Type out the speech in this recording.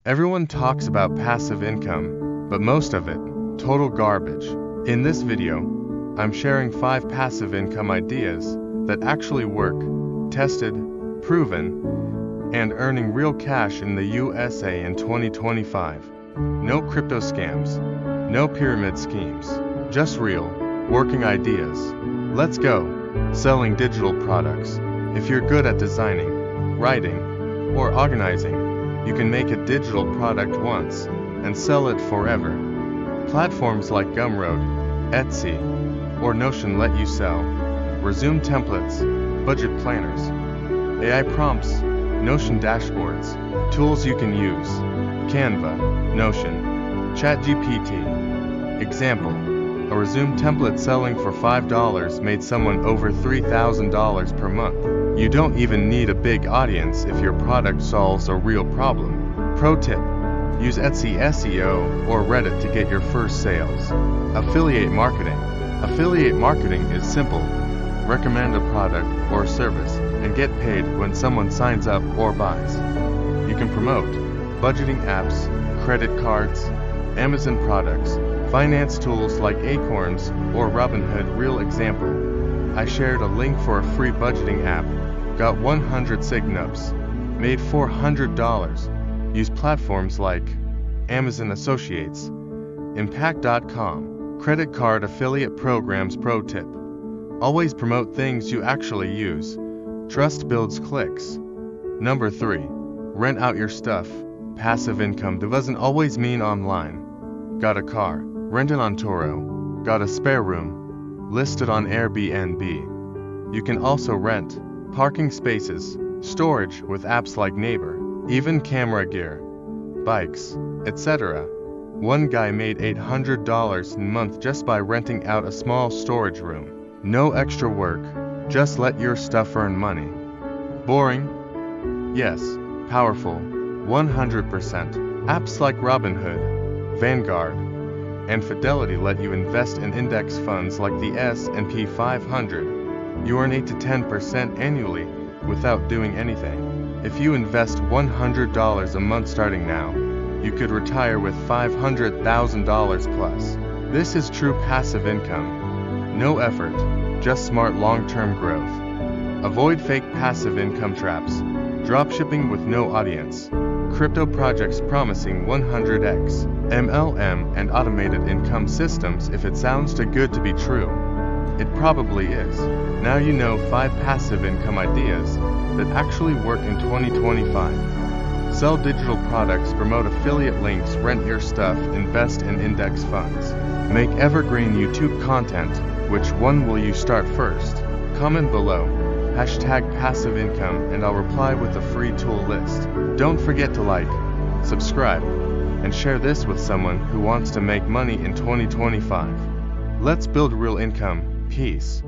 Everyone talks about passive income, but most of it, total garbage. In this video, I'm sharing 5 passive income ideas that actually work, tested, proven, and earning real cash in the USA in 2025. No crypto scams, no pyramid schemes, just real, working ideas. Let's go. Selling digital products. If you're good at designing, writing, or organizing, you can make a digital product once and sell it forever. Platforms like Gumroad, Etsy, or Notion let you sell resume templates, budget planners, AI prompts, Notion dashboards, tools you can use, Canva, Notion, ChatGPT. Example, a resume template selling for $5 made someone over $3,000 per month. You don't even need a big audience if your product solves a real problem. Pro tip, use Etsy SEO or Reddit to get your first sales. Affiliate marketing. Affiliate marketing is simple. Recommend a product or service and get paid when someone signs up or buys. You can promote budgeting apps, credit cards, Amazon products, finance tools like Acorns or Robinhood. Real example, I shared a link for a free budgeting app, got 100 signups, made $400. Use platforms like Amazon Associates, Impact.com, credit card affiliate programs. Pro tip, always promote things you actually use. Trust builds clicks. Number 3, rent out your stuff. Passive income doesn't always mean online. Got a car? Rent it on Turo. Got a spare room? List it on Airbnb. You can also rent parking spaces, storage with apps like Neighbor, even camera gear, bikes, etc. One guy made $800 a month just by renting out a small storage room. No extra work, just let your stuff earn money. Boring? Yes. Powerful? 100%. Apps like Robinhood, Vanguard, and Fidelity let you invest in index funds like the S&P 500. You earn 8 to 10% annually without doing anything. If you invest $100 a month starting now, you could retire with $500,000 plus. This is true passive income. No effort, just smart long-term growth. Avoid fake passive income traps. Dropshipping with no audience. Crypto projects promising 100x MLM and automated income systems. If it sounds too good to be true, it probably is. Now you know 5 passive income ideas that actually work in 2025. Sell digital products, promote affiliate links, rent your stuff, invest in index funds. Make evergreen YouTube content. Which one will you start first? Comment below. #passive income and I'll reply with a free tool list. Don't forget to like, subscribe, and share this with someone who wants to make money in 2025. Let's build real income. Peace.